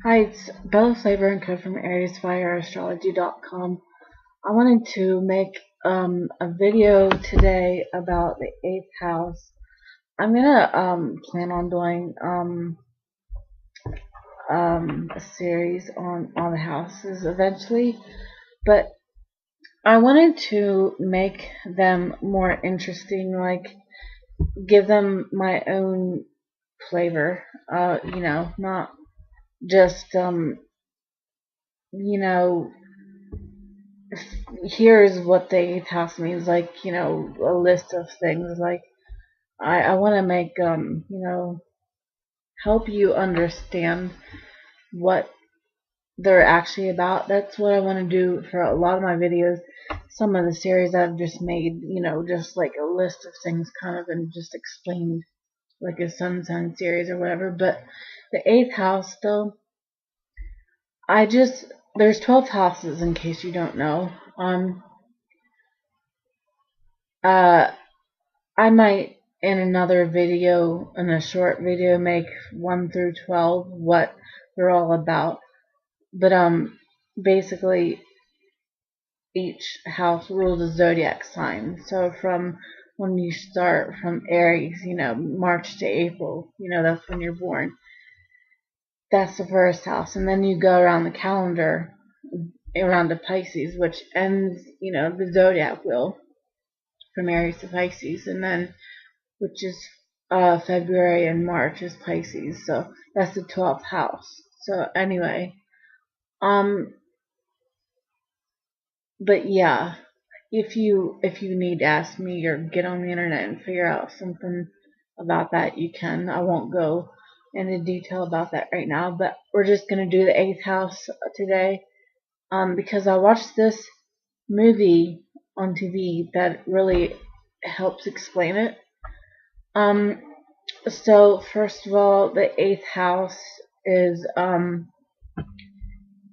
Hi, it's Bella Flavor and Co from AriesFireAstrology.com. I wanted to make a video today about the 8th house. I'm gonna plan on doing a series on all the houses eventually, but I wanted to make them more interesting, like give them my own flavor. Not just you know here's what the 8th house means, like, a list of things. Like, I want to make, help you understand what they're actually about. That's what I want to do for a lot of my videos. Some of the series I've just made, just like a list of things kind of, and just explained like a sun series or whatever. But the 8th house, though, there's 12 houses in case you don't know. Uh, I might in another video, in a short video, make 1 through 12 what they're all about. But basically each house rules a zodiac sign. So from when you start from Aries, March to April, that's when you're born. That's the first house, and then you go around the calendar around to Pisces, which ends, the zodiac wheel from Aries to Pisces, and then which is February and March is Pisces. So that's the 12th house. So anyway, but yeah, if you need to ask me or get on the internet and figure out something about that, you can. I won't go into detail about that right now, but we're just gonna do the 8th house today, because I watched this movie on TV that really helps explain it. So first of all, the 8th house is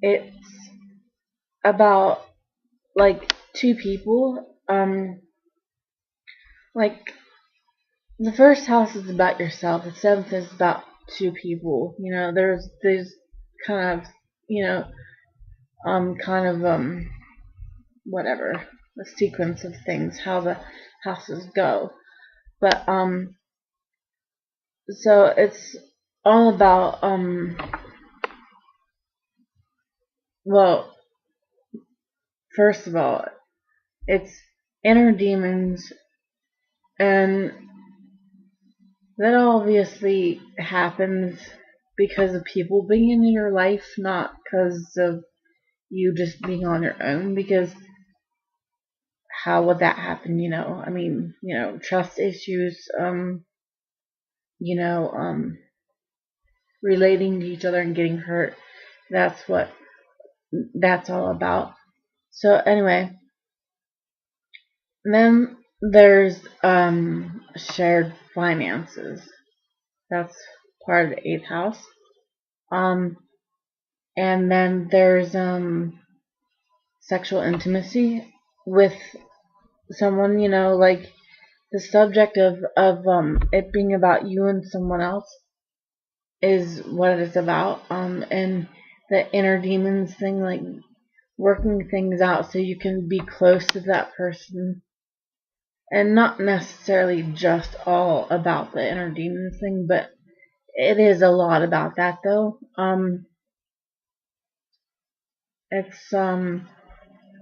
it's about like two people. Like the first house is about yourself. The 7th is about two people. There's kind of whatever, the sequence of things, how the houses go. But so it's all about well, first of all, it's inner demons, and that obviously happens because of people being in your life, not because of you just being on your own. Because how would that happen? Trust issues, you know, um, relating to each other and getting hurt. That's what that's all about. So anyway, then there's shared finances. That's part of the 8th house. And then there's sexual intimacy with someone, like the subject of it being about you and someone else is what it's about. And the inner demons thing, like working things out so you can be close to that person, and not necessarily just all about the inner demons thing, but it is a lot about that though. It's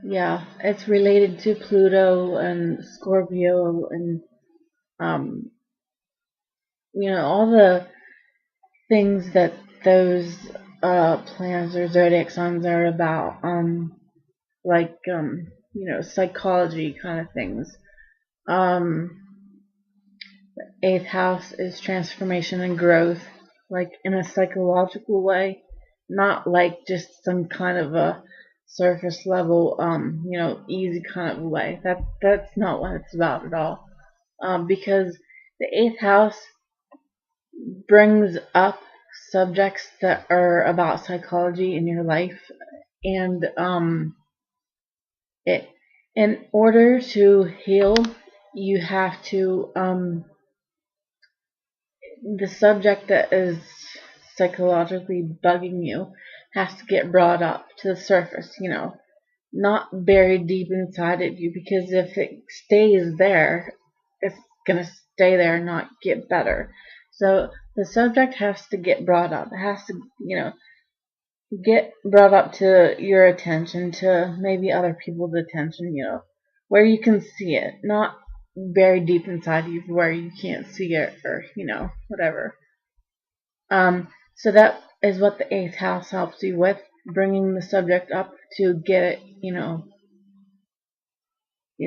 yeah, it's related to Pluto and Scorpio, and um all the things that those planets or zodiac signs are about, like psychology kind of things. um 8th house is transformation and growth, like in a psychological way, not like just some kind of a surface level, easy kind of way. That's not what it's about at all. Because the 8th house brings up subjects that are about psychology in your life, and it in order to heal, you have to the subject that is psychologically bugging you has to get brought up to the surface, not buried deep inside of you, because if it stays there, it's gonna stay there and not get better. So the subject has to get brought up. It has to, get brought up to your attention, to maybe other people's attention, where you can see it, not buried deep inside you where you can't see it, or, whatever. So that is what the eighth house helps you with, bringing the subject up to get it,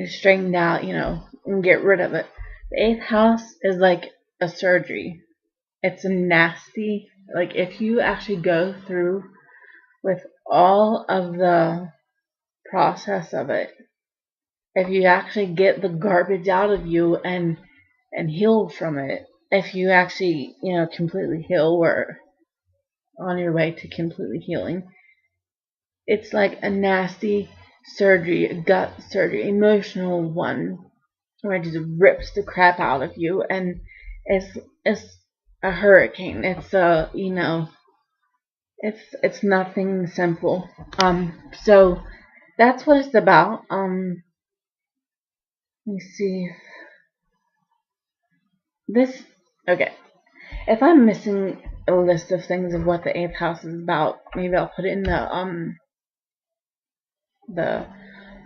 straightened out, and get rid of it. The eighth house is like a surgery. It's a nasty, like if you actually go through with all of the process of it, if you actually get the garbage out of you and heal from it, if you actually, completely heal, or on your way to completely healing, it's like a nasty surgery, a gut surgery, emotional one, where it just rips the crap out of you, and it's a hurricane. It's it's nothing simple. So that's what it's about. Let me see. This, okay. If I'm missing a list of things of what the eighth house is about, maybe I'll put it in the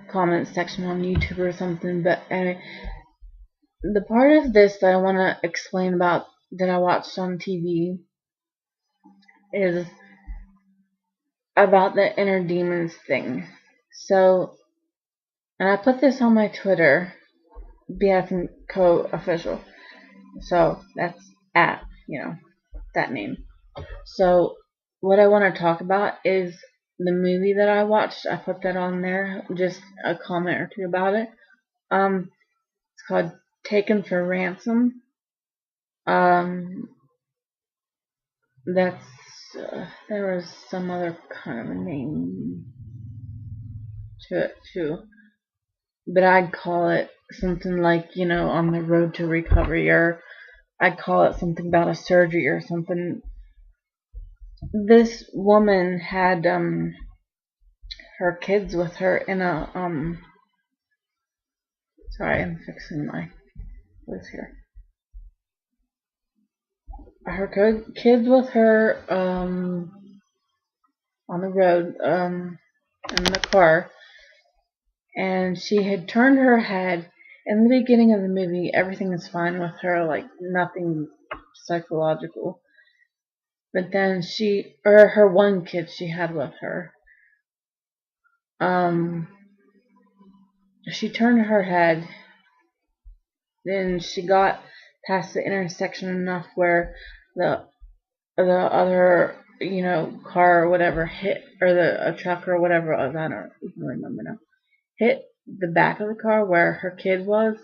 comment section on YouTube or something. But anyway, the part of this that I want to explain about that I watched on TV is about the inner demons thing. So, and I put this on my Twitter, BF and Co official. So that's at, that name. So what I want to talk about is the movie that I watched. I put that on there, just a comment or two about it. It's called Taken for Ransom. That's there was some other kind of a name to it too, but I'd call it something like, On the Road to Recovery, or I'd call it something about a surgery or something. This woman had her kids with her in a sorry, I'm fixing my voice here. Her kids with her on the road in the car, and she had turned her head. In the beginning of the movie, everything is fine with her, like nothing psychological. But then her one kid she had with her, she turned her head, then she got past the intersection enough where the other, car or whatever hit, or a truck or whatever it was, I don't even remember now, hit the back of the car where her kid was,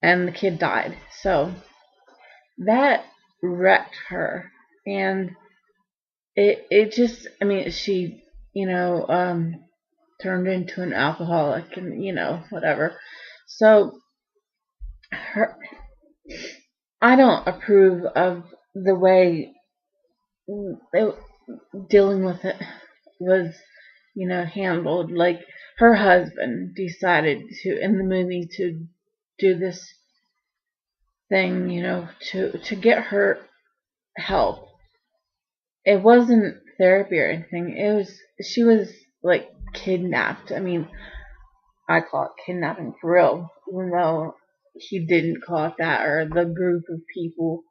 and the kid died. So that wrecked her, and it just, I mean, she, turned into an alcoholic, and, whatever. So I don't approve of the way dealing with it was, handled. Like, her husband decided to, in the movie, to do this thing, to get her help. It wasn't therapy or anything. She was like kidnapped. I mean, I call it kidnapping for real, even though he didn't call it that, or the group of people.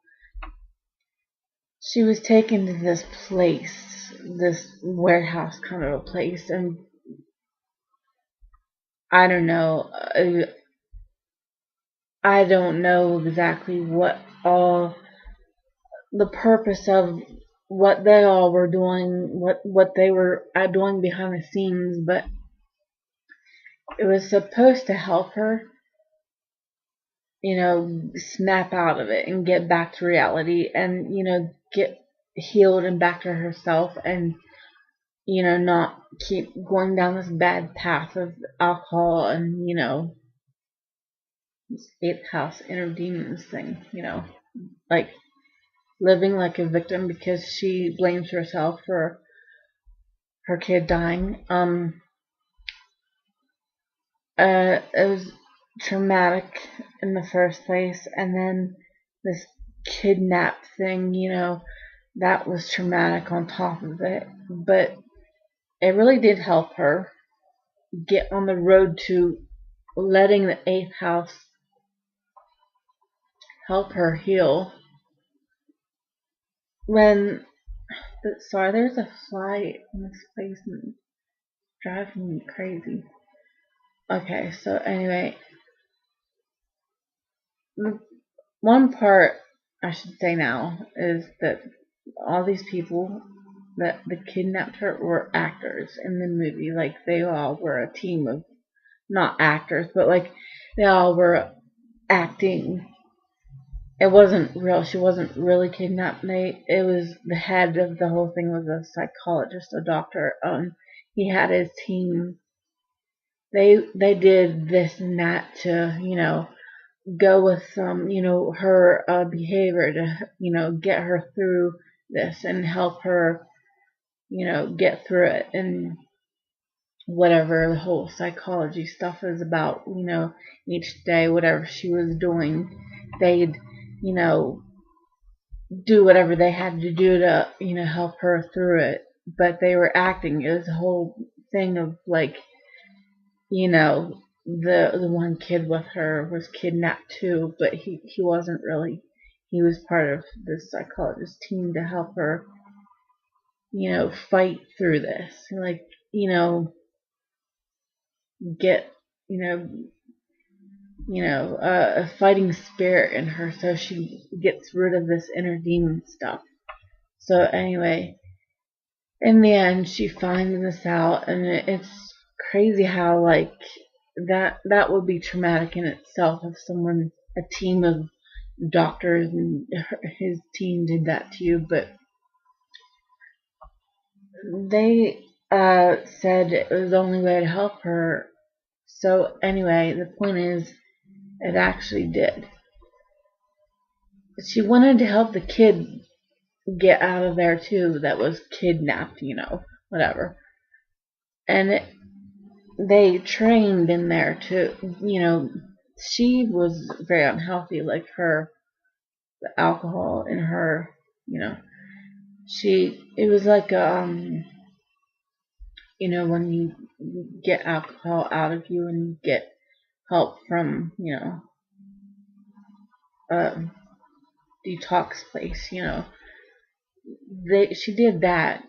She was taken to this place, this warehouse kind of a place, and I don't know. I don't know exactly what all the purpose of what they all were doing, what they were doing behind the scenes, but it was supposed to help her, snap out of it and get back to reality, and, get healed and back to herself, and, not keep going down this bad path of alcohol and, this eighth house inner demons thing, like, living like a victim because she blames herself for her kid dying. It was traumatic in the first place, and then this kidnap thing, that was traumatic on top of it. But it really did help her get on the road to letting the eighth house help her heal. When, sorry, there's a fly in this place and driving me crazy. Okay, so anyway, one part I should say now is that all these people that kidnapped her were actors in the movie. Like, they all were a team of, not actors, but like they all were acting. It wasn't real. She wasn't really kidnapped. It was the head of the whole thing was a psychologist, a doctor. He had his team. They did this and that to go with her behavior to get her through this and help her get through it, and whatever the whole psychology stuff is about. Each day, whatever she was doing, they'd do whatever they had to do to help her through it. But they were acting. It was a whole thing of like, the one kid with her was kidnapped too, but he wasn't really. He was part of the psychologist team to help her fight through this, like get a fighting spirit in her, so she gets rid of this inner demon stuff. So anyway, in the end, she finds this out, and it's crazy how like that would be traumatic in itself if a team of doctors and his team did that to you. But they said it was the only way to help her. So anyway, the point is, it actually did. She wanted to help the kid get out of there too, that was kidnapped, whatever. And they trained in there to, she was very unhealthy, like the alcohol in her, it was like, when you get alcohol out of you and you get help from, a detox place, she did that,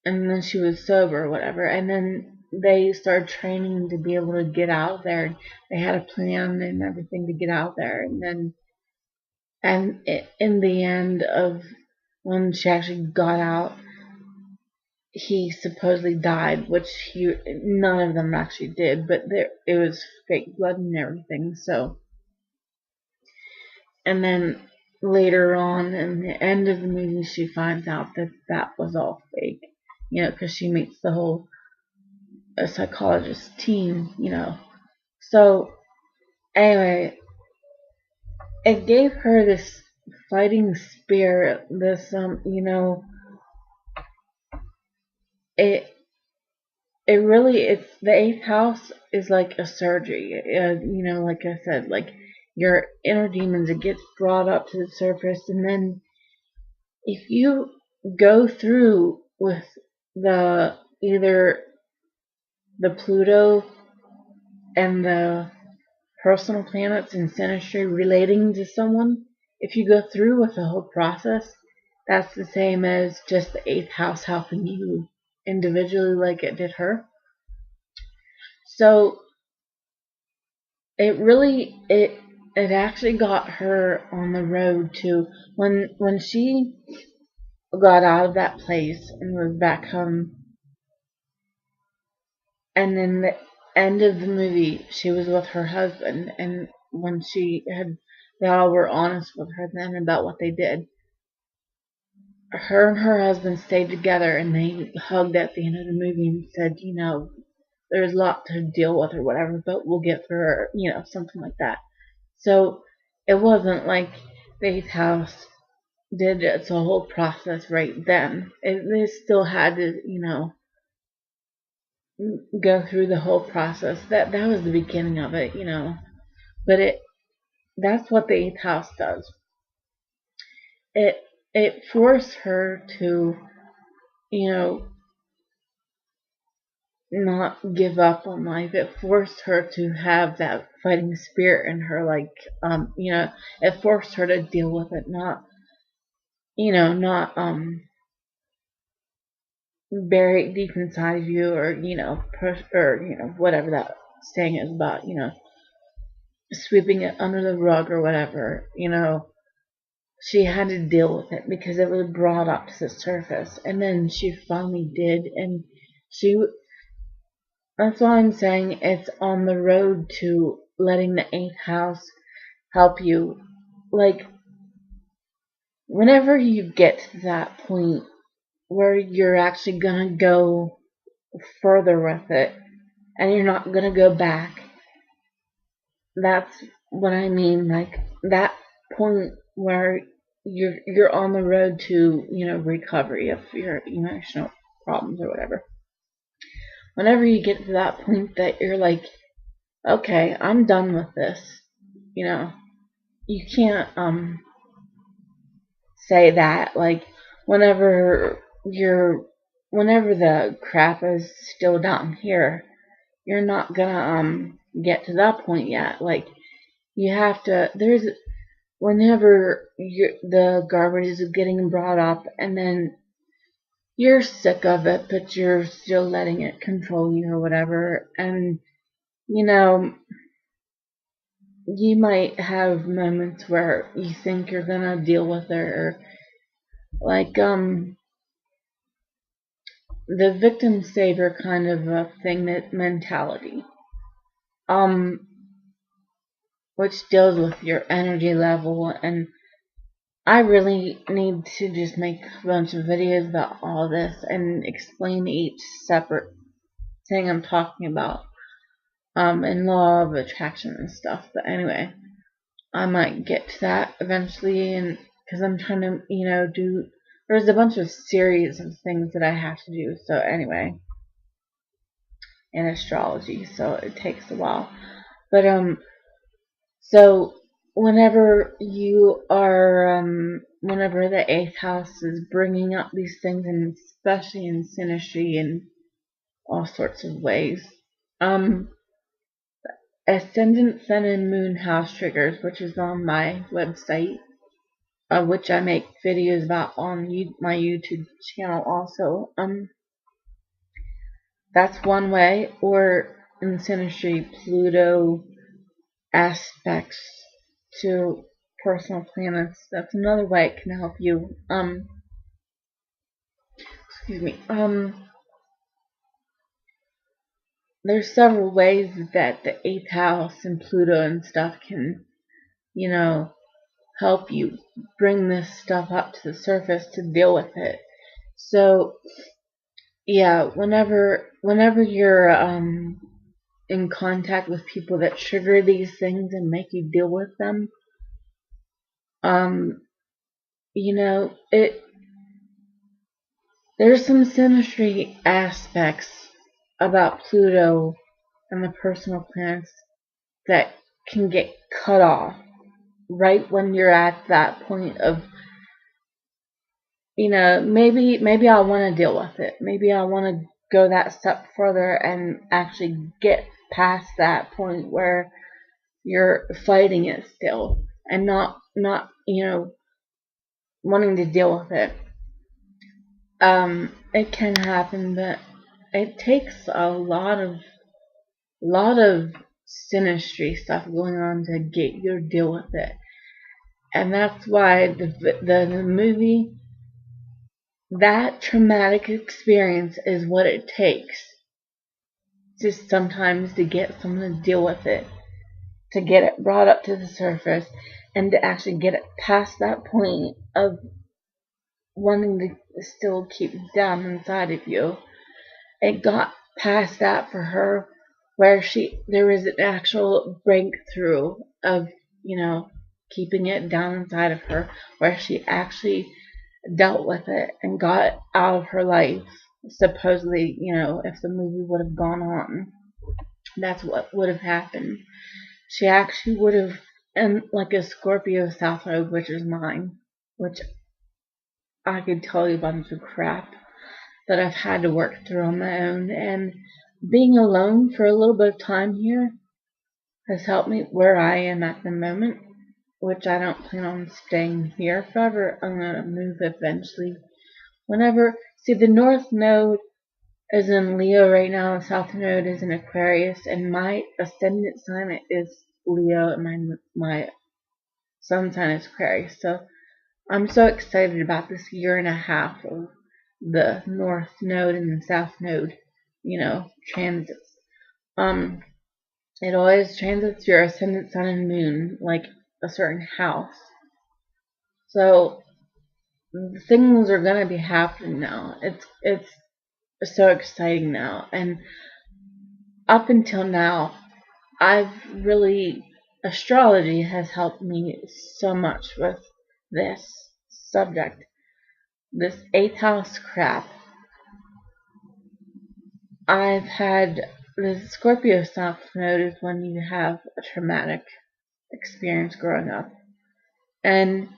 and then she was sober or whatever, and then they started training to be able to get out there. They had a plan and everything to get out there, and in the end of when she actually got out, he supposedly died, which none of them actually did, but it was fake blood and everything. So, and then later on, in the end of the movie, she finds out that was all fake, because she meets the whole psychologist team, So, anyway, it gave her this fighting spirit, this, it really, it's the eighth house is like a surgery. Like I said, like your inner demons, it gets brought up to the surface, and then if you go through with either the Pluto and the personal planets and synastry relating to someone, if you go through with the whole process, that's the same as just the eighth house helping you individually like it did her. So it actually got her on the road to when she got out of that place and was back home, and then the end of the movie she was with her husband, and when they all were honest with her then about what they did. Her and her husband stayed together, and they hugged at the end of the movie and said, there's a lot to deal with or whatever, but we'll get through her, something like that. So it wasn't like the eighth house did its whole process right then. It still had to, go through the whole process. That was the beginning of it, But that's what the eighth house does. It it forced her to, you know, not give up on life. It forced her to have that fighting spirit in her, like, it forced her to deal with it, not bury it deep inside of you, or push, or whatever that saying is about, sweeping it under the rug or whatever. She had to deal with it because it was brought up to the surface, and then she finally did, and she. That's why I'm saying it's on the road to letting the eighth house help you. Like, whenever you get to that point where you're actually gonna go further with it, and you're not gonna go back. That's what I mean. Like, that point where you're on the road to, recovery of your emotional problems or whatever. Whenever you get to that point that you're like, okay, I'm done with this, you can't say that, like, whenever whenever the crap is still down here, you're not gonna get to that point yet. Like, you have to. Whenever the garbage is getting brought up, and then you're sick of it, but you're still letting it control you or whatever, and you might have moments where you think you're gonna deal with it, or like the victim savior kind of a thing, that mentality, um which deals with your energy level. And I really need to just make a bunch of videos about all this and explain each separate thing I'm talking about, in law of attraction and stuff. But anyway, I might get to that eventually, and because I'm trying to, there's a bunch of series of things that I have to do. So anyway, in astrology, so it takes a while. But so whenever whenever the eighth house is bringing up these things, and especially in synastry and all sorts of ways, ascendant, sun, and moon house triggers, which is on my website, which I make videos about on my YouTube channel also. That's one way. Or in synastry, Pluto aspects to personal planets. That's another way it can help you. Excuse me. There's several ways that the eighth house and Pluto and stuff can, help you bring this stuff up to the surface to deal with it. So, yeah, whenever you're in contact with people that trigger these things and make you deal with them, there's some synastry aspects about Pluto and the personal planets that can get cut off right when you're at that point of, maybe I want to deal with it. Maybe I want to go that step further and actually get past that point where you're fighting it still, and not wanting to deal with it. It can happen, but it takes a lot of synastry stuff going on to get you to deal with it. And that's why the movie, that traumatic experience is what it takes, just sometimes, to get someone to deal with it, to get it brought up to the surface, and to actually get it past that point of wanting to still keep down inside of you. It got past that for her, where there was an actual breakthrough of, keeping it down inside of her, where she actually dealt with it and got it out of her life. Supposedly, if the movie would have gone on, that's what would have happened. She actually would have, and like a Scorpio South Node, which is mine, which I could tell you a bunch of crap that I've had to work through on my own, and being alone for a little bit of time here has helped me where I am at the moment, which I don't plan on staying here forever. I'm going to move eventually. See, the North Node is in Leo right now, the South Node is in Aquarius, and my ascendant sign is Leo, and my sun sign is Aquarius. So I'm so excited about this year and a half of the North Node and the South Node, transits. It always transits your ascendant sun and moon, like a certain house. So things are gonna be happening now. It's so exciting now, and up until now, astrology has helped me so much with this subject, this 8th house crap. I've had the Scorpio South Node is when you have a traumatic experience growing up, and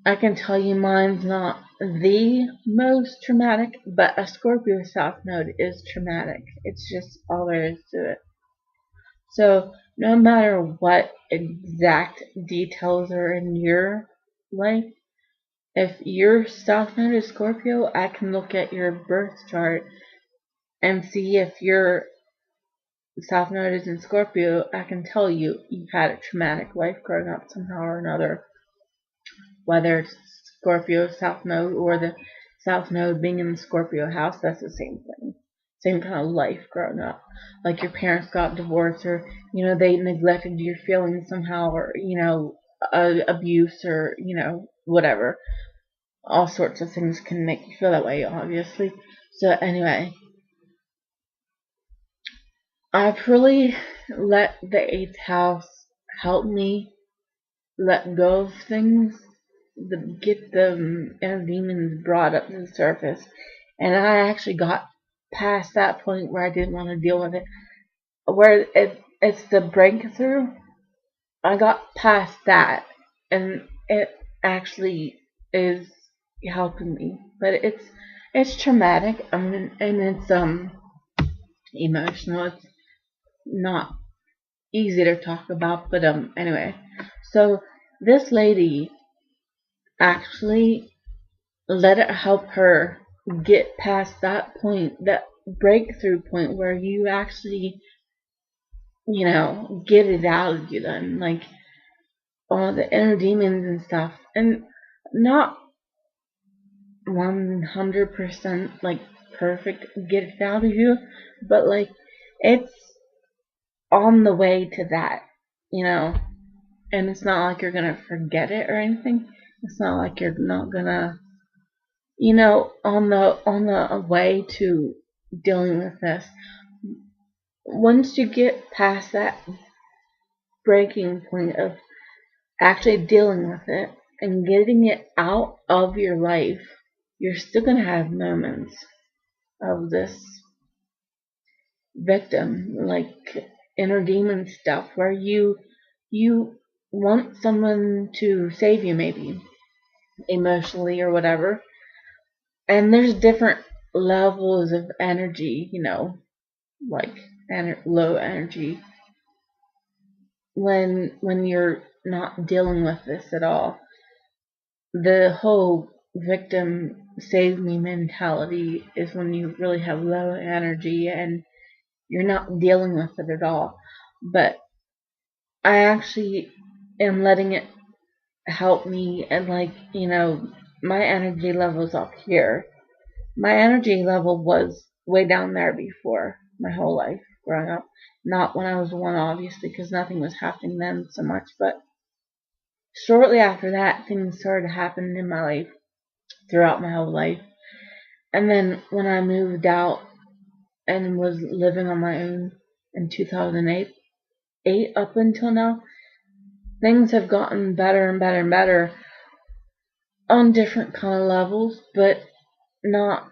I can tell you mine's not the most traumatic, but a Scorpio South Node is traumatic. It's just all there is to it. So no matter what exact details are in your life, if your South Node is Scorpio, I can look at your birth chart and see if your South Node is in Scorpio. I can tell you've had a traumatic life growing up somehow or another, whether it's Scorpio South Node or the South Node being in the Scorpio house. That's the same thing. Same kind of life growing up. Like your parents got divorced, or they neglected your feelings somehow, or abuse, or whatever. All sorts of things can make you feel that way, obviously. So anyway, I've really let the 8th house help me let go of things, get the inner demons brought up to the surface, and I actually got past that point where I didn't want to deal with it, where it's the breakthrough. I got past that, and it actually is helping me, but it's traumatic. I mean, and it's emotional. It's not easy to talk about, but anyway. So this lady actually let it help her get past that point, that breakthrough point where you actually, get it out of you then, like all the inner demons and stuff, and not 100% like perfect get it out of you, but like it's on the way to that, and it's not like you're gonna forget it or anything. It's not like you're not gonna, on the way to dealing with this. Once you get past that breaking point of actually dealing with it and getting it out of your life, you're still gonna have moments of this victim, like inner demon stuff, where you want someone to save you, maybe emotionally or whatever. And there's different levels of energy, like low energy, when you're not dealing with this at all. The whole victim save me mentality is when you really have low energy and you're not dealing with it at all. But I actually am letting it help me, and my energy level's up here. My energy level was way down there before, my whole life growing up. Not when I was one, obviously, because nothing was happening then so much, but shortly after that, things started happening in my life throughout my whole life. And then when I moved out and was living on my own in 2008, up until now, things have gotten better and better and better on different kind of levels, but not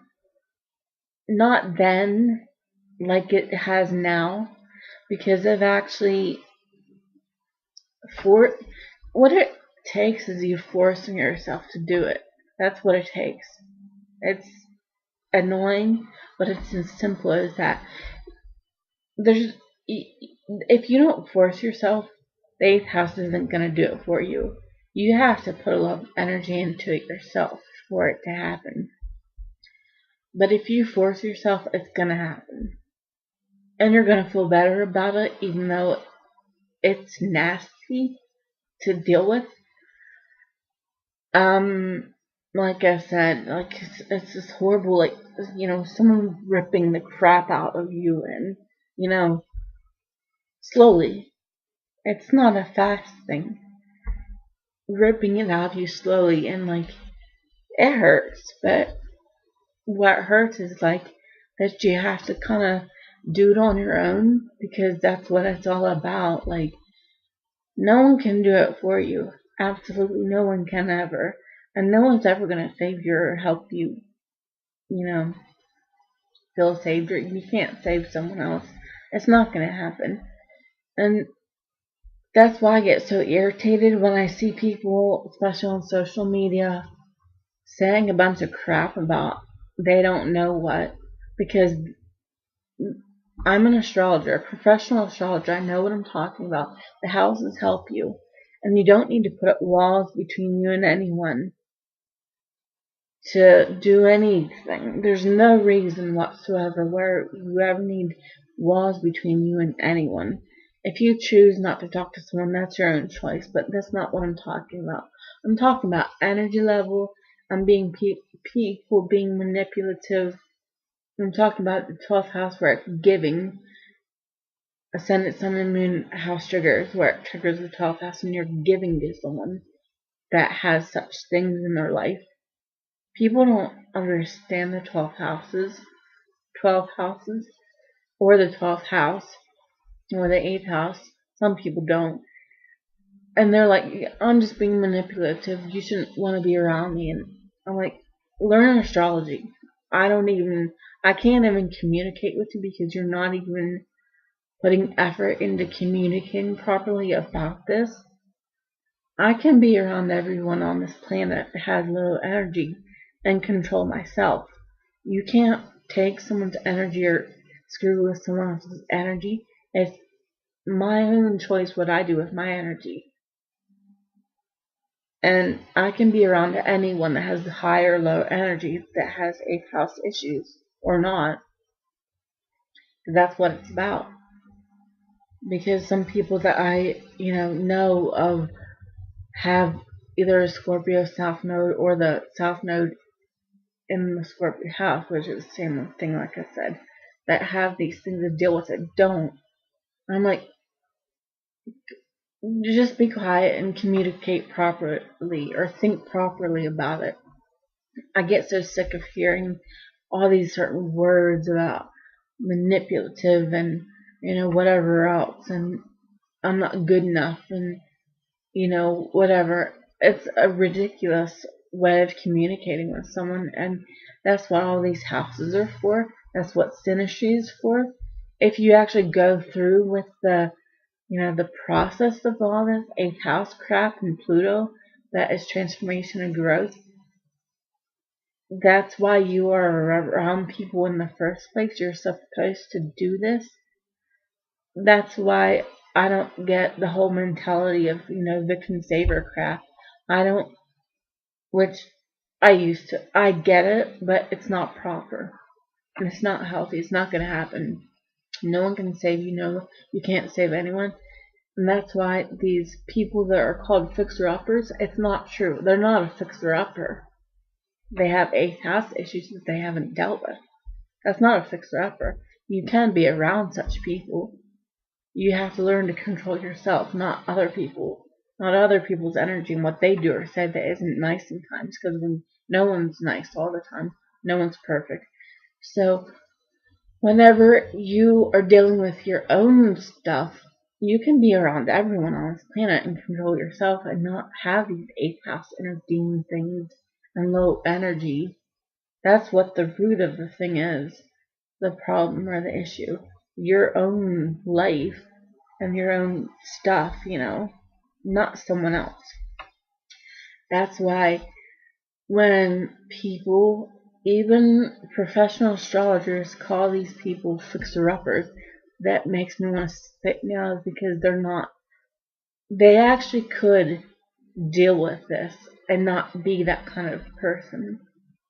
then like it has now, because of actually for what it takes is you forcing yourself to do it. That's what it takes. It's annoying, but it's as simple as that. There's if you don't force yourself, the eighth house isn't gonna do it for you. You have to put a lot of energy into it yourself for it to happen. But if you force yourself, it's gonna happen. And you're gonna feel better about it, even though it's nasty to deal with. Like I said, like it's just horrible, like, someone ripping the crap out of you, and, slowly. It's not a fast thing. Ripping it out of you slowly, and, like, it hurts, but what hurts is, like, that you have to kind of do it on your own, because that's what it's all about. Like, no one can do it for you. Absolutely no one can ever. And no one's ever going to save you or help you, feel saved. Or you can't save someone else. It's not going to happen. And that's why I get so irritated when I see people, especially on social media, saying a bunch of crap about they don't know what. Because I'm an astrologer, a professional astrologer. I know what I'm talking about. The houses help you. And you don't need to put up walls between you and anyone to do anything. There's no reason whatsoever where you ever need walls between you and anyone. If you choose not to talk to someone, that's your own choice, but that's not what I'm talking about. I'm talking about energy level. I'm being people being manipulative. I'm talking about the 12th house where it's giving. Ascendant, Sun, and Moon house triggers, where it triggers the 12th house and you're giving to someone that has such things in their life. People don't understand the 12 houses, or the 12th house, or the 8th house. Some people don't. And they're like, I'm just being manipulative. You shouldn't want to be around me. And I'm like, learn astrology. I can't even communicate with you because you're not even putting effort into communicating properly about this. I can be around everyone on this planet that has low energy and control myself. You can't take someone's energy or screw with someone else's energy. It's my own choice what I do with my energy. And I can be around anyone that has high or low energy, that has 8th house issues or not. That's what it's about. Because some people that I, know of have either a Scorpio South Node or the South Node in the Scorpio house, which is the same thing, like I said, that have these things to deal with that don't. I'm like, just be quiet and communicate properly or think properly about it. I get so sick of hearing all these certain words about manipulative and, whatever else, and I'm not good enough, and, whatever. It's a ridiculous way of communicating with someone, and that's what all these houses are for. That's what synastry is for. If you actually go through with the process of all this 8th house crap and Pluto, that is transformation and growth. That's why you are around people in the first place. You're supposed to do this. That's why I don't get the whole mentality of, victim saver crap. I don't, which I used to. I get it, but it's not proper. And it's not healthy. It's not going to happen. No one can save you. No, you can't save anyone. And that's why these people that are called fixer-uppers, it's not true. They're not a fixer-upper. They have 8th house issues that they haven't dealt with. That's not a fixer-upper. You can be around such people. You have to learn to control yourself, not other people. Not other people's energy and what they do or say that isn't nice sometimes, because no one's nice all the time. No one's perfect. So whenever you are dealing with your own stuff, you can be around everyone on this planet and control yourself and not have these eighth house inner demon things and low energy. That's what the root of the thing is. The problem or the issue. Your own life and your own stuff, not someone else. That's why when people, even professional astrologers, call these people fixer-uppers, that makes me want to spit nails because they're not. They actually could deal with this and not be that kind of person.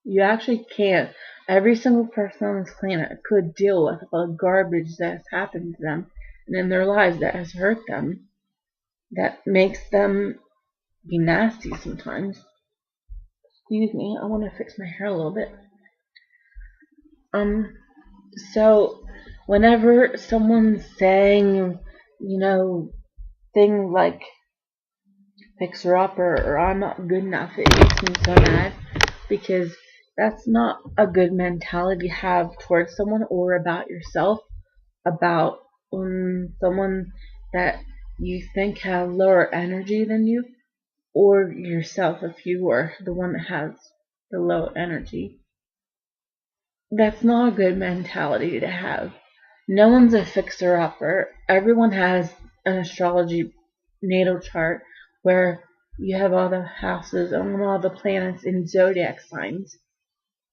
You actually can't. Every single person on this planet could deal with the garbage that has happened to them and in their lives that has hurt them, that makes them be nasty sometimes. Excuse me, I want to fix my hair a little bit. So whenever someone's saying, things like fixer upper or I'm not good enough, it makes me so mad because that's not a good mentality to have towards someone or about yourself, about someone that you think has lower energy than you, or yourself if you were the one that has the low energy. That's not a good mentality to have. No one's a fixer-upper. Everyone has an astrology natal chart where you have all the houses and all the planets in zodiac signs.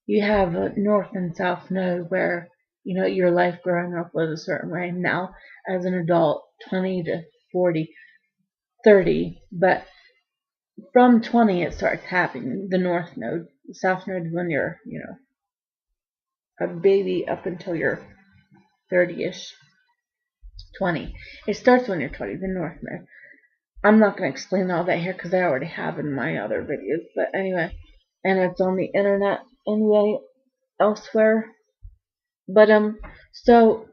You have a north and south node where, your life growing up was a certain way. Now, as an adult, 20 to 40, 30, but from 20 it starts happening. The north node, the south node is when you're, a baby up until you're 30-ish. 20. It starts when you're 20, the north node. I'm not going to explain all that here because I already have in my other videos. But anyway, and it's on the internet anyway, elsewhere. But so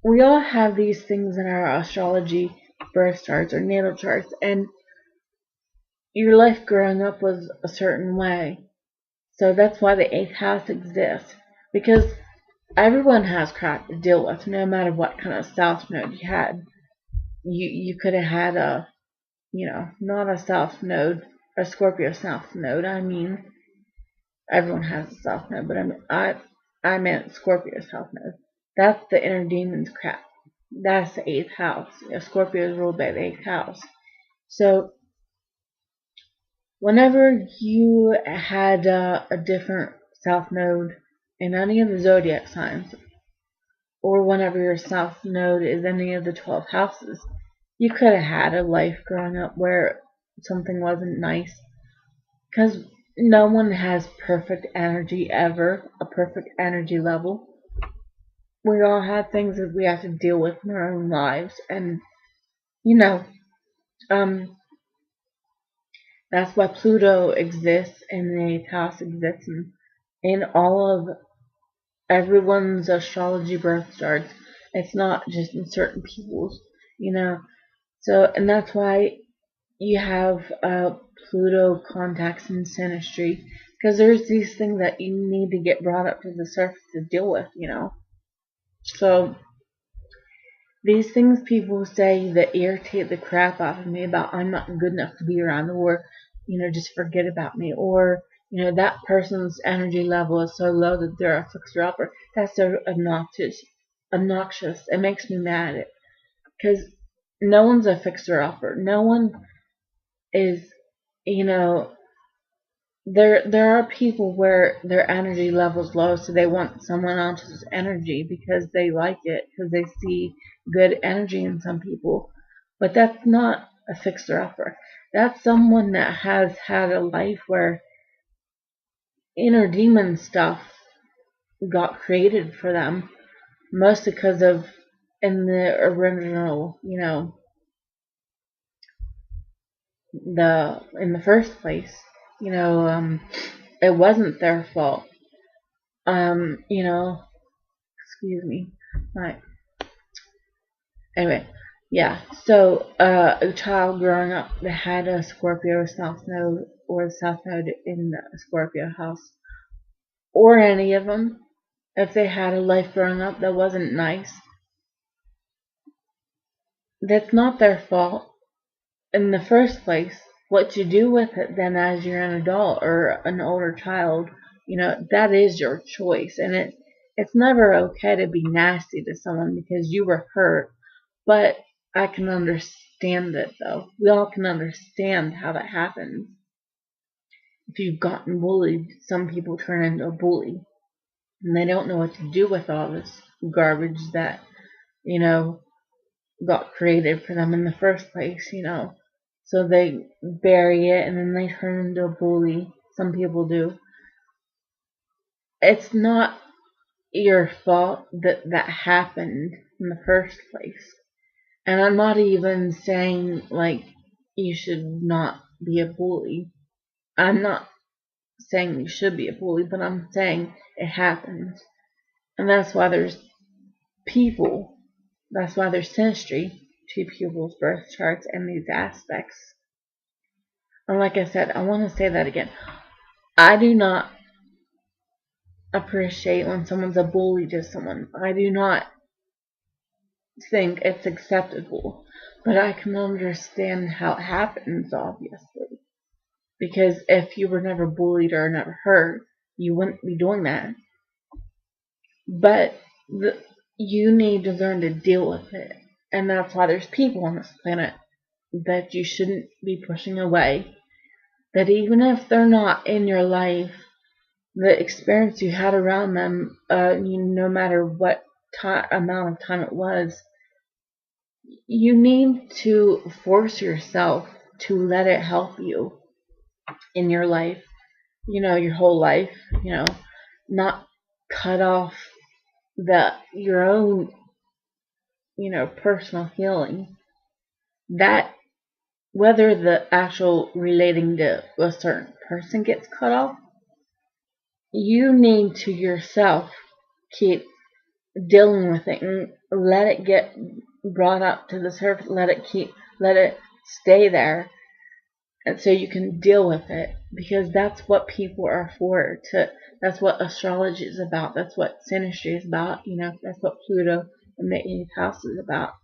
we all have these things in our astrology birth charts or natal charts, and your life growing up was a certain way. So that's why the 8th house exists, because everyone has crap to deal with, no matter what kind of south node you had. You could have had a, not a south node, a Scorpio south node. I mean, everyone has a south node, but I meant Scorpio south node. That's the inner demons crap. That's the 8th house. Scorpio is ruled by the 8th house. So whenever you had a different south node in any of the zodiac signs, or whenever your south node is any of the 12 houses, you could have had a life growing up where something wasn't nice. Because no one has perfect energy ever, a perfect energy level. We all have things that we have to deal with in our own lives, and that's why Pluto exists and the 8th house exists in all of everyone's astrology birth charts. It's not just in certain people's, So, and that's why you have Pluto contacts in synastry, because there's these things that you need to get brought up to the surface to deal with, So, these things people say that irritate the crap out of me about I'm not good enough to be around, or, just forget about me, or, that person's energy level is so low that they're a fixer-upper. That's so obnoxious. It makes me mad. Because no one's a fixer-upper. No one is, there are people where their energy level's low, so they want someone else's energy because they like it, because they see good energy in some people. But that's not a fixer-upper. That's someone that has had a life where inner demon stuff got created for them, mostly because of in the original, in the first place, it wasn't their fault. Excuse me. Right. Anyway, yeah. So, a child growing up that had a Scorpio South Node or South Node in the Scorpio house, or any of them, if they had a life growing up that wasn't nice, that's not their fault in the first place. What you do with it then as you're an adult or an older child, that is your choice. And it's never okay to be nasty to someone because you were hurt. But I can understand it though. We all can understand how that happens. If you've gotten bullied, some people turn into a bully and they don't know what to do with all this garbage that, you know, got created for them in the first place. So they bury it and then they turn into a bully. Some people do. It's not your fault that that happened in the first place. And I'm not even saying, like, you should not be a bully. I'm not saying you should be a bully, but I'm saying it happens. And that's why there's people. That's why there's synastry to people's birth charts and these aspects. And like I said, I want to say that again. I do not appreciate when someone's a bully to someone. I do not think it's acceptable. But I can understand how it happens, obviously. Because if you were never bullied or never hurt, you wouldn't be doing that. But you need to learn to deal with it. And that's why there's people on this planet that you shouldn't be pushing away. That even if they're not in your life, the experience you had around them, no matter what amount of time it was, you need to force yourself to let it help you in your life, your whole life, not cut off your own, personal healing. That whether the actual relating to a certain person gets cut off, you need to yourself keep dealing with it and let it get brought up to the surface, let it stay there, and so you can deal with it, because that's what people are for. That's what astrology is about. That's what synastry is about. That's what Pluto and the 8th house is about.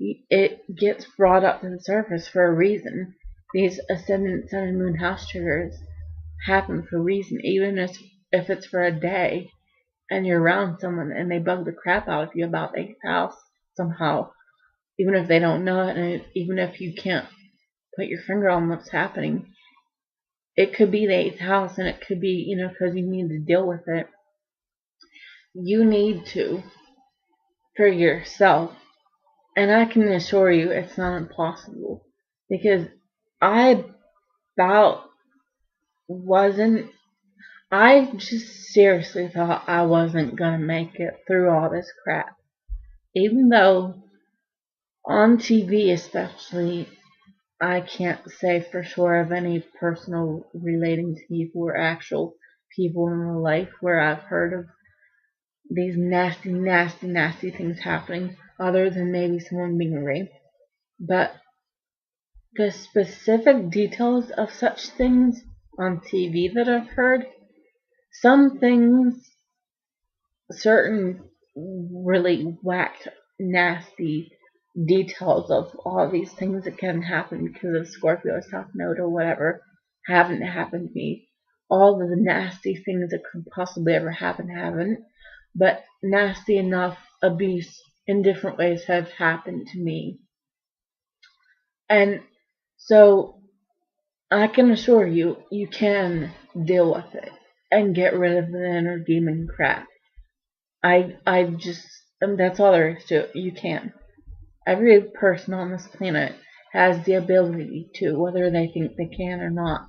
It gets brought up to the surface for a reason. These ascendant, sun, and moon house triggers happen for a reason, even if it's for a day, and you're around someone and they bug the crap out of you about the 8th house somehow, even if they don't know it, and even if you can't put your finger on what's happening. It could be the 8th house, and it could be, because you need to deal with it. You need to, for yourself. And I can assure you it's not impossible. Because I just seriously thought I wasn't gonna make it through all this crap. Even though on TV especially, I can't say for sure of any personal relating to people or actual people in real life where I've heard of these nasty, nasty, nasty things happening, other than maybe someone being raped. But the specific details of such things on TV that I've heard, some things, certain really whacked, nasty details of all these things that can happen because of Scorpio, South Node, or whatever, haven't happened to me. All of the nasty things that could possibly ever happen haven't, but nasty enough abuse in different ways have happened to me. And so I can assure you, you can deal with it and get rid of the inner demon crap. That's all there is to it. You can. Every person on this planet has the ability to, whether they think they can or not.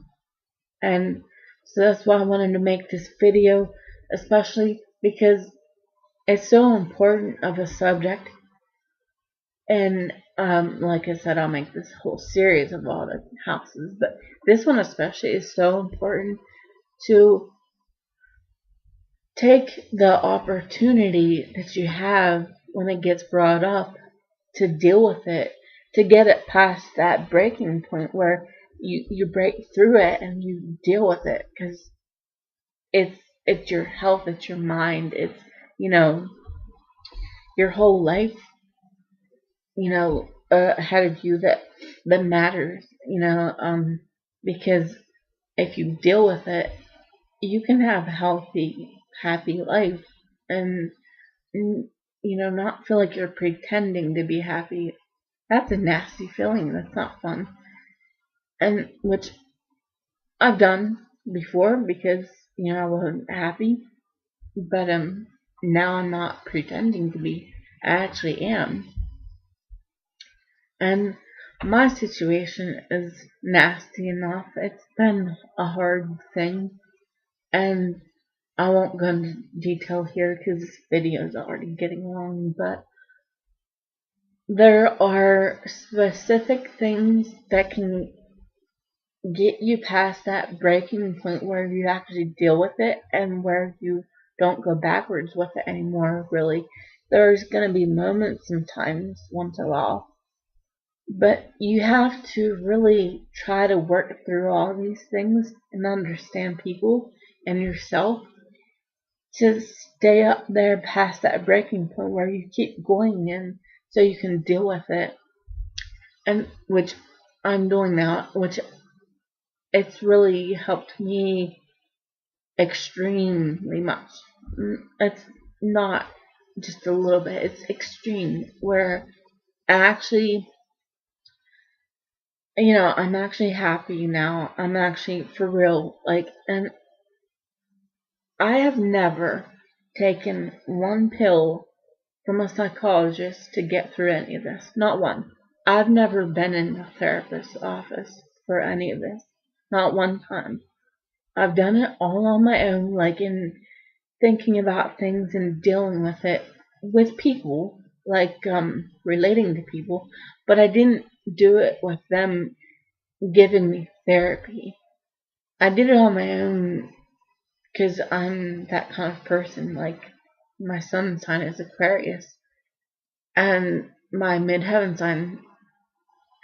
And so that's why I wanted to make this video, especially because it's so important of a subject. And like I said, I'll make this whole series of all the houses, but this one especially is so important to take the opportunity that you have when it gets brought up to deal with it, to get it past that breaking point where you break through it and you deal with it, because it's your health, it's your mind, it's your whole life, ahead of you that matters, because if you deal with it, you can have a healthy, happy life, and not feel like you're pretending to be happy. That's a nasty feeling. That's not fun. And which I've done before because I wasn't happy, but now I'm not pretending to be. I actually am. And my situation is nasty enough. It's been a hard thing, and I won't go into detail here because this video is already getting long, but there are specific things that can get you past that breaking point where you actually deal with it and where you don't go backwards with it anymore, really. There's going to be moments sometimes, once in a while, but you have to really try to work through all these things and understand people and yourself to stay up there past that breaking point where you keep going in so you can deal with it. And which I'm doing now, which it's really helped me extremely much. It's not just a little bit, it's extreme where actually I'm actually happy now. I'm actually for real, and I have never taken one pill from a psychologist to get through any of this. Not one. I've never been in a therapist's office for any of this. Not one time. I've done it all on my own, in thinking about things and dealing with it with people, relating to people, but I didn't do it with them giving me therapy. I did it on my own because I'm that kind of person. My sun sign is Aquarius, and my midheaven sign,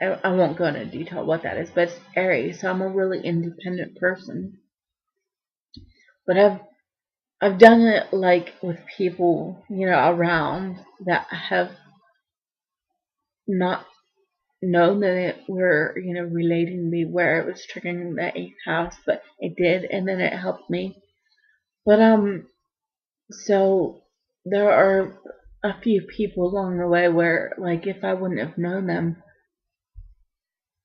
I won't go into detail what that is, but it's Aries, so I'm a really independent person. But I've done it with people, around that have not known that it were, relating to me where it was triggering the 8th house, but it did, and then it helped me. But so there are a few people along the way where, if I wouldn't have known them,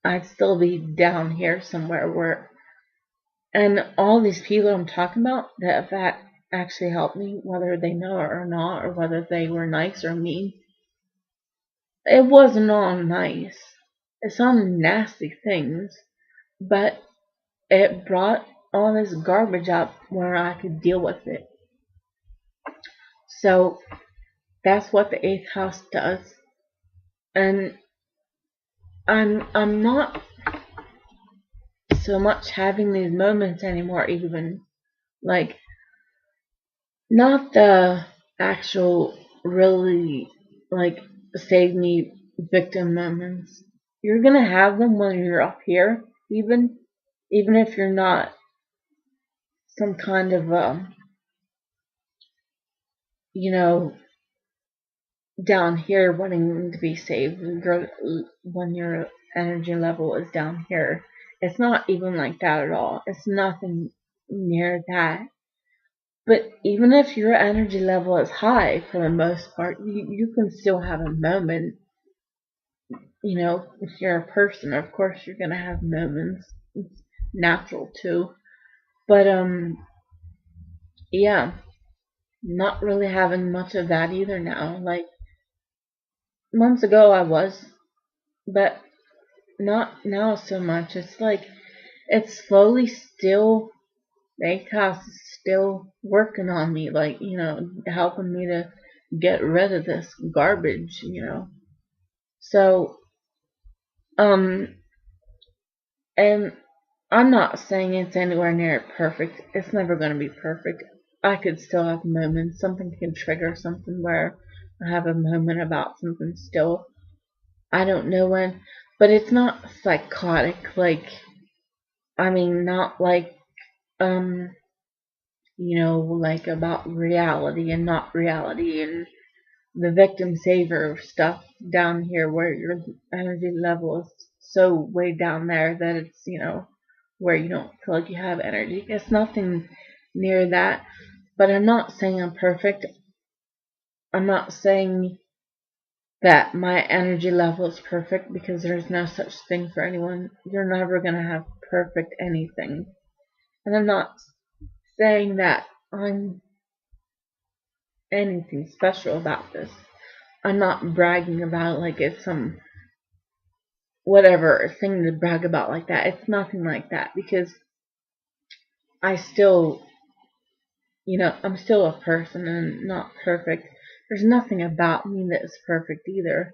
I'd still be down here somewhere where, and all these people I'm talking about that actually helped me, whether they know it or not, or whether they were nice or mean, it wasn't all nice. It's some nasty things, but it brought all this garbage up where I could deal with it. So that's what the 8th house does. And I'm not so much having these moments anymore, even not the actual really save me victim moments. You're gonna have them when you're up here, even if you're not some kind of down here wanting to be saved when your energy level is down here. It's not even like that at all. It's nothing near that. But even if your energy level is high for the most part, you can still have a moment. If you're a person, of course you're gonna have moments. It's natural too. But yeah, not really having much of that either now. Months ago I was, but not now so much. It's slowly still, the 8th house is still working on me, helping me to get rid of this garbage, So, and I'm not saying it's anywhere near perfect. It's never going to be perfect. I could still have moments. Something can trigger something where I have a moment about something still. I don't know when, but it's not psychotic. Not about reality and not reality, and the victim saver stuff down here where your energy level is so way down there that it's, where you don't feel like you have energy. It's nothing near that. But I'm not saying I'm perfect. I'm not saying that my energy level is perfect, because there's no such thing for anyone. You're never going to have perfect anything. And I'm not saying that I'm anything special about this. I'm not bragging about it like it's some whatever thing to brag about like that. It's nothing like that, because I still, I'm still a person and not perfect. There's nothing about me that is perfect either.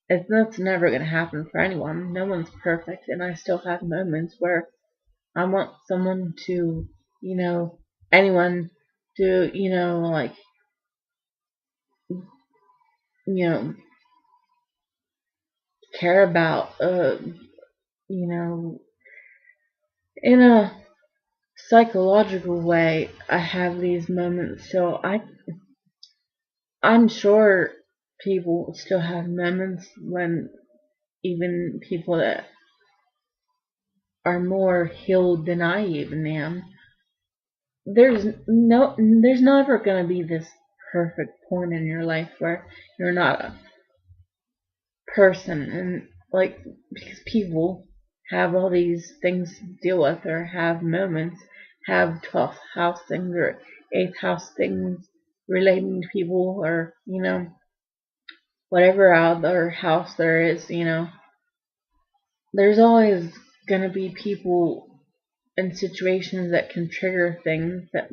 That's never going to happen for anyone. No one's perfect, and I still have moments where I want someone to, anyone to, like, you know, care about, in a psychological way. I have these moments, so I'm sure people still have moments when even people that are more healed than I even am, there's never gonna be this perfect point in your life where you're not a person, and like, because people have all these things to deal with, or have moments, have 12th house things or 8th house things relating to people, or whatever other house there is, there's always gonna be people and situations that can trigger things, that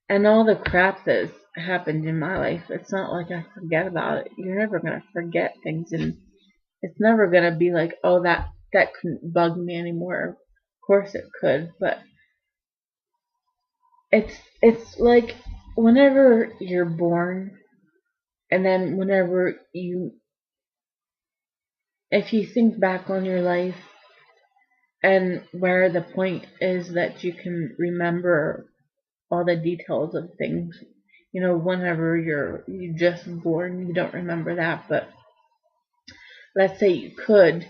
and all the crap that's happened in my life. It's not like I forget about it. You're never gonna forget things, and it's never gonna be like, oh, that couldn't bug me anymore. Of course it could, but it's like whenever you're born, and then whenever if you think back on your life, and where the point is that you can remember all the details of things. Whenever you just born, you don't remember that, but let's say you could.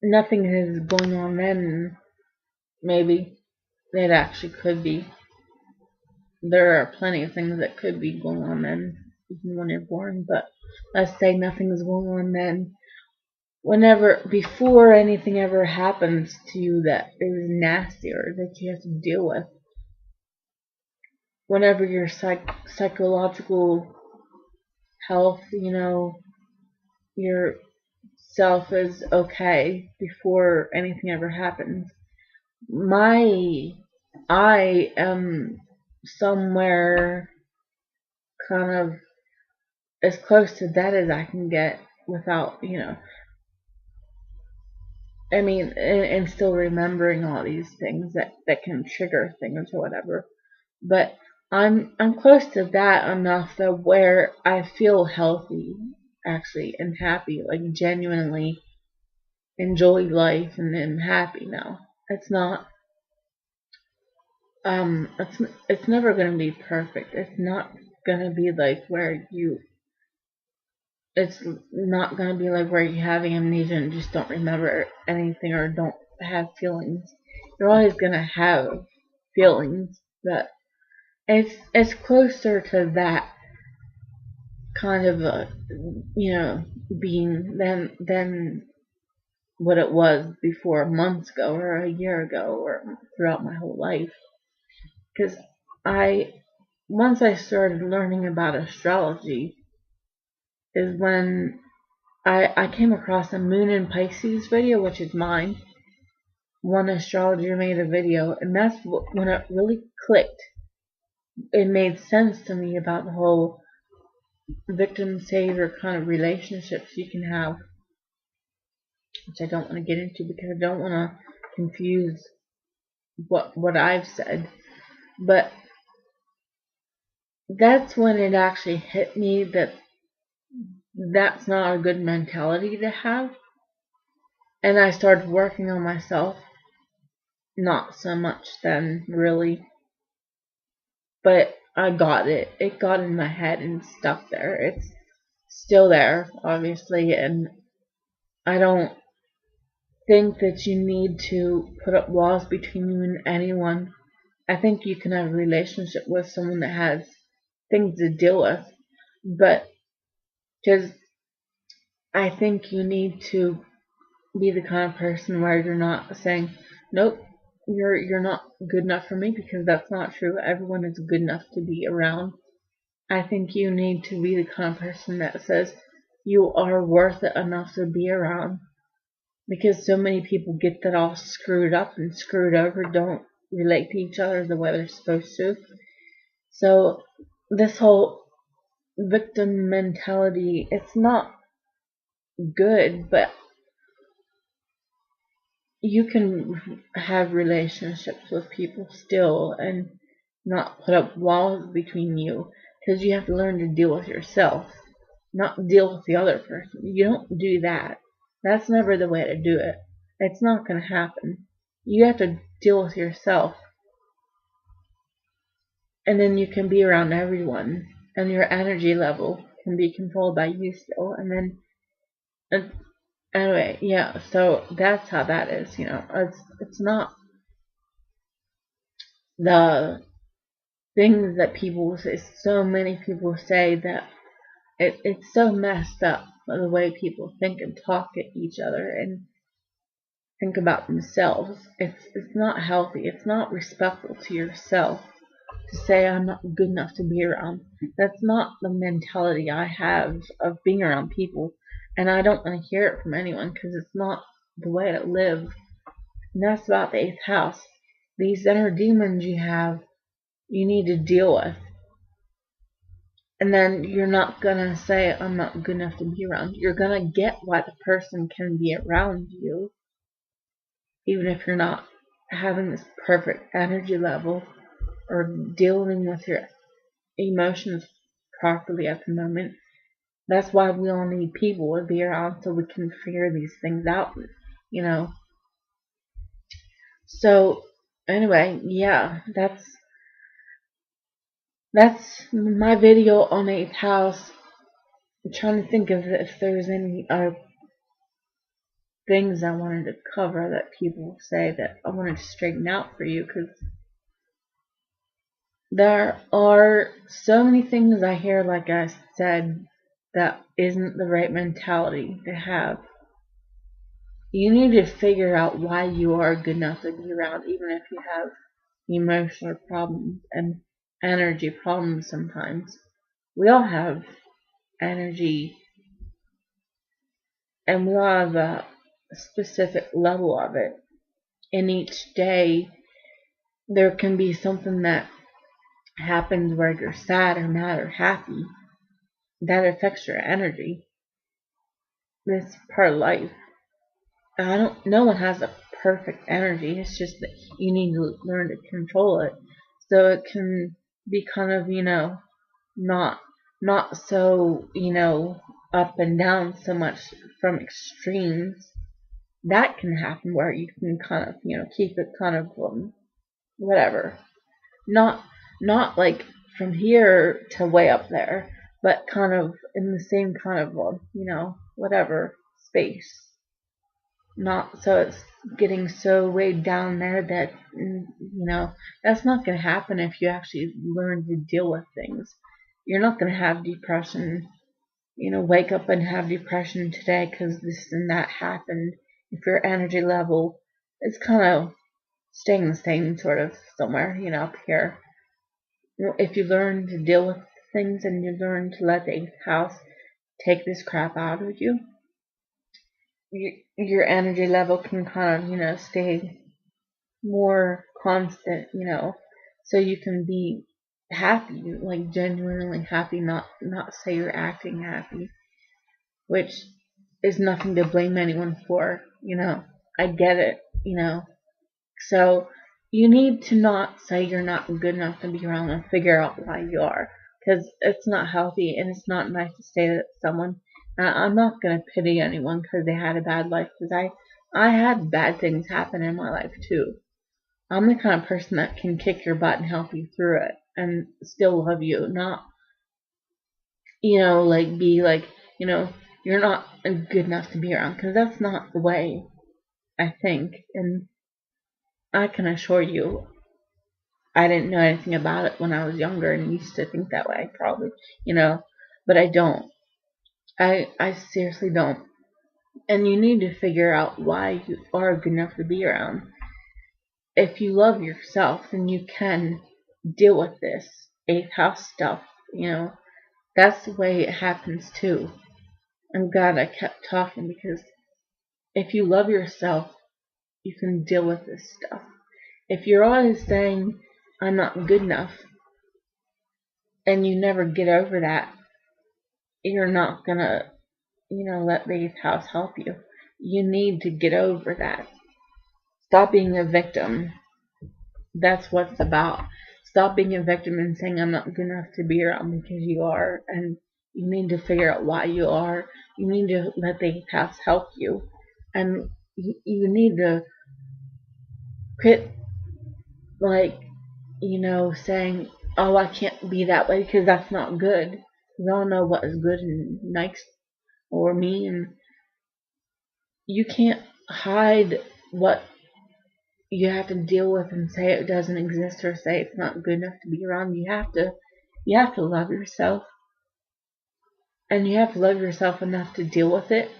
Nothing is going on then. Maybe it actually could be. There are plenty of things that could be going on then, even when you're born, but let's say nothing's going on then. Before anything ever happens to you that is nasty or that you have to deal with, whenever your psychological health, your self is okay before anything ever happens. I am somewhere kind of as close to that as I can get without, and still remembering all these things that can trigger things or whatever. But I'm close to that enough that where I feel healthy, actually, and happy, like genuinely enjoy life and am happy now. It's not it's never gonna be perfect. It's not gonna be like where it's not gonna be like where you have amnesia and just don't remember anything or don't have feelings. You're always gonna have feelings, but it's closer to that kind of a being than what it was before, months ago or a year ago or throughout my whole life. Because once I started learning about astrology is when I came across a Moon in Pisces video, which is mine. One astrologer made a video, and that's when it really clicked. It made sense to me about the whole victim savior kind of relationships you can have, which I don't want to get into because I don't want to confuse what I've said. But that's when it actually hit me that that's not a good mentality to have. And I started working on myself. Not so much then, really. But I got it. It got in my head and stuck there. It's still there, obviously, and I don't think that you need to put up walls between you and anyone. I think you can have a relationship with someone that has things to deal with, but just I think you need to be the kind of person where you're not saying, "Nope, you're not good enough for me," because that's not true. Everyone is good enough to be around. I think you need to be the kind of person that says you are worth it enough to be around, because so many people get that all screwed up and screwed over, don't relate to each other the way they're supposed to. So this whole victim mentality, it's not good, but you can have relationships with people still and not put up walls between you, because you have to learn to deal with yourself, not deal with the other person. You don't do that. That's never the way to do it. It's not going to happen. You have to deal with yourself, and then you can be around everyone, and your energy level can be controlled by you still. And then, anyway, yeah. So that's how that is. It's not the things that people say. So many people say that it's so messed up the way people think and talk at each other and think about themselves. It's not healthy. It's not respectful to yourself to say I'm not good enough to be around. That's not the mentality I have of being around people, and I don't want to hear it from anyone because it's not the way to live. And that's about the eighth house. These inner demons you have, you need to deal with. And then you're not gonna say I'm not good enough to be around. You're gonna get why the person can be around you, even if you're not having this perfect energy level or dealing with your emotions properly at the moment. That's why we all need people to be around so we can figure these things out, you know. So anyway, yeah, that's my video on eighth house. I'm trying to think of if there's any other things I wanted to cover that people say that I wanted to straighten out for you, because there are so many things I hear, like I said, that isn't the right mentality to have. You need to figure out why you are good enough to be around, even if you have emotional problems and energy problems sometimes. We all have energy, and we all have a specific level of it. In each day, there can be something that happens where you're sad or mad or happy. That affects your energy. It's part of life. No one has a perfect energy. It's just that you need to learn to control it, so it can be kind of, not so, up and down so much from extremes. That can happen where you can kind of, keep it kind of, whatever. Not not like from here to way up there, but kind of in the same kind of, whatever space. Not so it's getting so way down there that, that's not going to happen if you actually learn to deal with things. You're not going to have depression, wake up and have depression today because this and that happened. If your energy level is kind of staying the same sort of somewhere, up here. If you learn to deal with things and you learn to let the eighth house take this crap out of you, your energy level can kind of, stay more constant, so you can be happy, like genuinely happy, not say you're acting happy, which is nothing to blame anyone for, I get it, so you need to not say you're not good enough to be around and figure out why you are, because it's not healthy and it's not nice to say that to someone. I'm not going to pity anyone because they had a bad life, because I had bad things happen in my life too. I'm the kind of person that can kick your butt and help you through it. and still love you, not, like be like, you're not good enough to be around, because that's not the way I think. And I can assure you, I didn't know anything about it when I was younger and used to think that way, probably, but I don't. I seriously don't. And you need to figure out why you are good enough to be around. If you love yourself, then you can deal with this eighth house stuff, That's the way it happens too. I'm glad I kept talking, because if you love yourself, you can deal with this stuff. If you're always saying, I'm not good enough, and you never get over that, you're not gonna, let the eighth house help you. You need to get over that. Stop being a victim. That's what it's about. Stop being a victim and saying, I'm not good enough to be around, because you are, and you need to figure out why you are. You need to let the eighth house help you, and you need to quit, like, saying, oh, I can't be that way, because that's not good. We all know what is good and nice or mean. You can't hide what you have to deal with and say it doesn't exist, or say it's not good enough to be around. You have to love yourself, and you have to love yourself enough to deal with it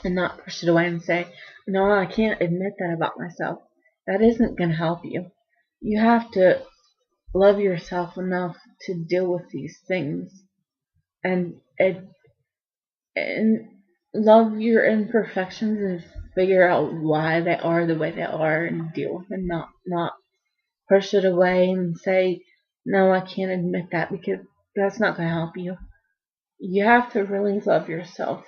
and not push it away and say, no, I can't admit that about myself. That isn't going to help you. You have to love yourself enough to deal with these things, and love your imperfections, and figure out why they are the way they are, and deal with them, not push it away and say, no, I can't admit that, because that's not going to help you. You have to really love yourself.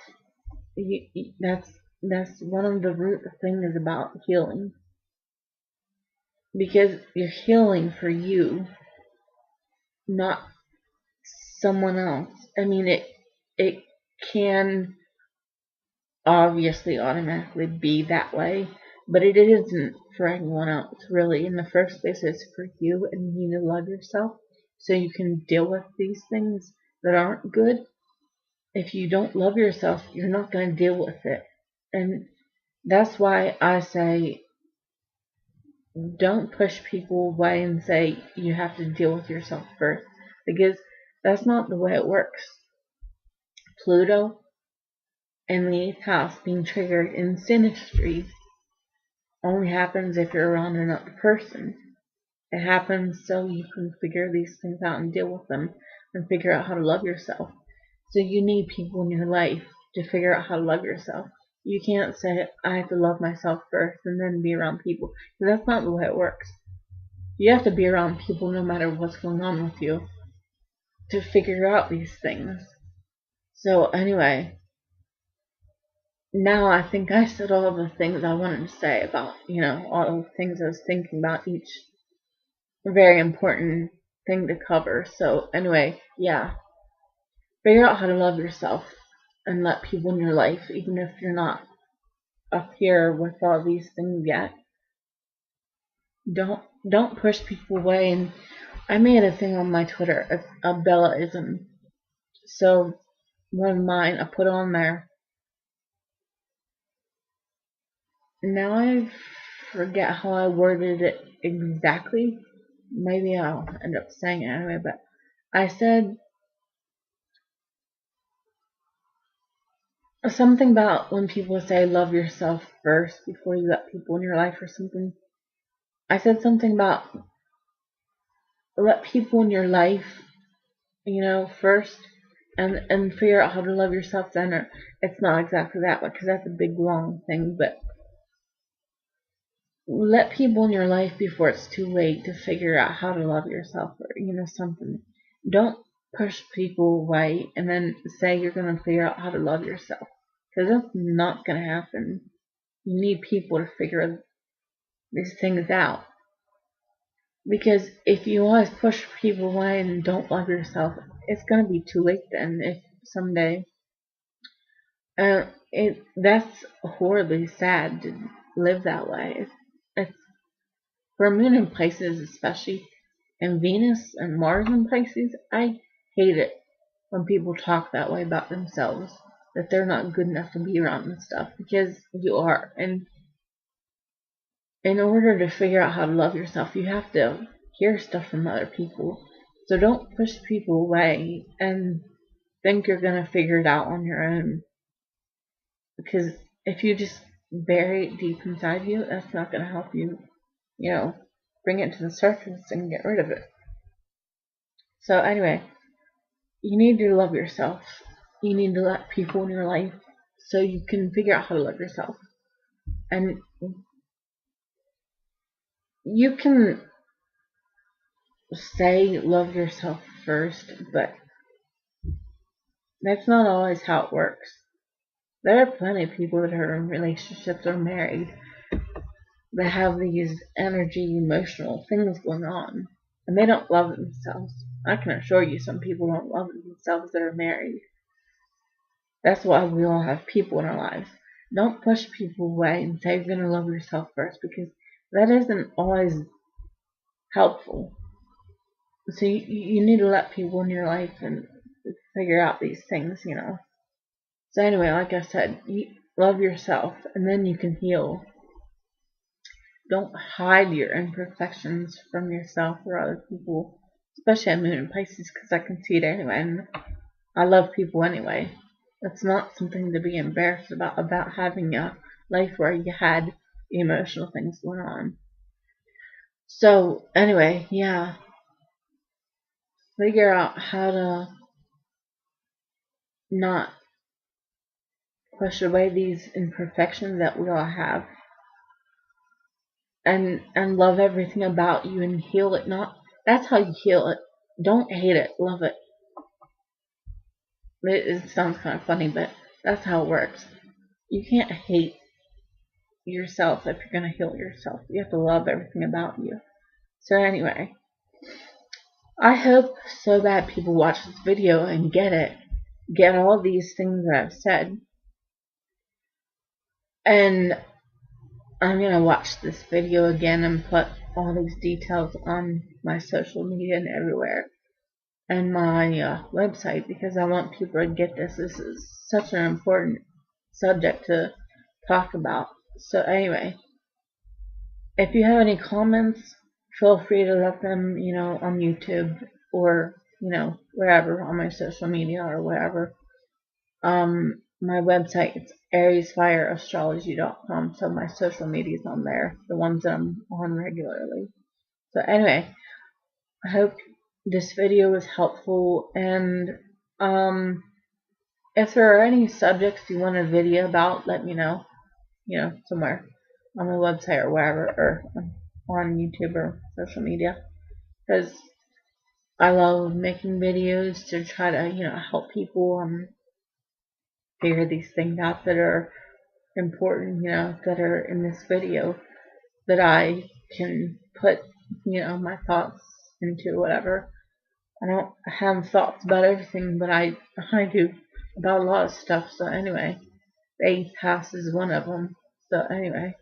That's one of the root things about healing, because you're healing for you, not someone else. I mean, it can obviously automatically be that way, but it isn't for anyone else, really. In the first place, it's for you, and you need to love yourself so you can deal with these things that aren't good. If you don't love yourself, you're not going to deal with it. And that's why I say, don't push people away and say you have to deal with yourself first, because that's not the way it works. Pluto and the eighth house being triggered in synastry only happens if you're around another person. It happens so you can figure these things out and deal with them, and figure out how to love yourself. So you need people in your life to figure out how to love yourself. You can't say, I have to love myself first and then be around people, because that's not the way it works. You have to be around people no matter what's going on with you to figure out these things. So anyway, now I think I said all the things I wanted to say about, all the things I was thinking about, each very important thing to cover. So anyway, yeah. Figure out how to love yourself and let people in your life, even if you're not up here with all these things yet. Don't push people away. And I made a thing on my Twitter, a Bellaism. So one of mine, I put on there. Now I forget how I worded it exactly. Maybe I'll end up saying it anyway, but I said something about when people say love yourself first before you let people in your life or something. I said something about let people in your life, first, and figure out how to love yourself then. Or it's not exactly that way, because that's a big long thing, but let people in your life before it's too late to figure out how to love yourself, or something. Don't push people away and then say you're going to figure out how to love yourself, because that's not going to happen. You need people to figure these things out. Because if you always push people away and don't love yourself, it's going to be too late then, if someday. That's horribly sad to live that way. It's for moon and places especially. and Venus and Mars and Pisces, I hate it when people talk that way about themselves, that they're not good enough to be around and stuff, because you are. And in order to figure out how to love yourself, you have to hear stuff from other people. So don't push people away and think you're going to figure it out on your own. Because if you just bury it deep inside you, that's not going to help you, bring it to the surface and get rid of it. So anyway, you need to love yourself. You need to let people in your life so you can figure out how to love yourself. And you can say love yourself first, but that's not always how it works. There are plenty of people that are in relationships or married that have these energy, emotional things going on, and they don't love themselves. I can assure you some people don't love themselves that are married. That's why we all have people in our lives. Don't push people away and say you're going to love yourself first, because that isn't always helpful. So you need to let people in your life and figure out these things, So anyway, like I said, you love yourself, and then you can heal. Don't hide your imperfections from yourself or other people, especially at Moon and Pisces, because I can see it anyway, and I love people anyway. It's not something to be embarrassed about having a life where you had emotional things going on. So anyway, yeah, figure out how to not push away these imperfections that we all have, and love everything about you and heal it. That's how you heal it. Don't hate it, love it. It sounds kind of funny, but that's how it works. You can't hate yourself if you're going to heal yourself. You have to love everything about you. So anyway, I hope so bad people watch this video and get it. Get all these things that I've said. And I'm going to watch this video again and put all these details on my social media and everywhere. And my website, because I want people to get this. This is such an important subject to talk about. So anyway, if you have any comments, feel free to let them, on YouTube or, wherever on my social media or wherever. My website, it's ariesfireastrology.com, so my social media's on there, the ones that I'm on regularly. So anyway, I hope this video was helpful, and if there are any subjects you want a video about, let me know, somewhere on my website or wherever, or on YouTube or social media, because I love making videos to try to, help people figure these things out that are important, that are in this video, that I can put, my thoughts into, whatever. I don't have thoughts about everything, but I do about a lot of stuff. So anyway, the 8th house is one of them. So anyway,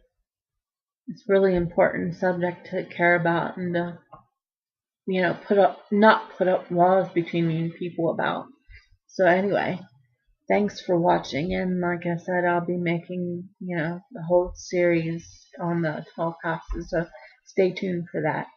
it's really important subject to care about and to, not put up walls between me and people about. So anyway, thanks for watching, and like I said, I'll be making, the whole series on the 12 houses, so stay tuned for that.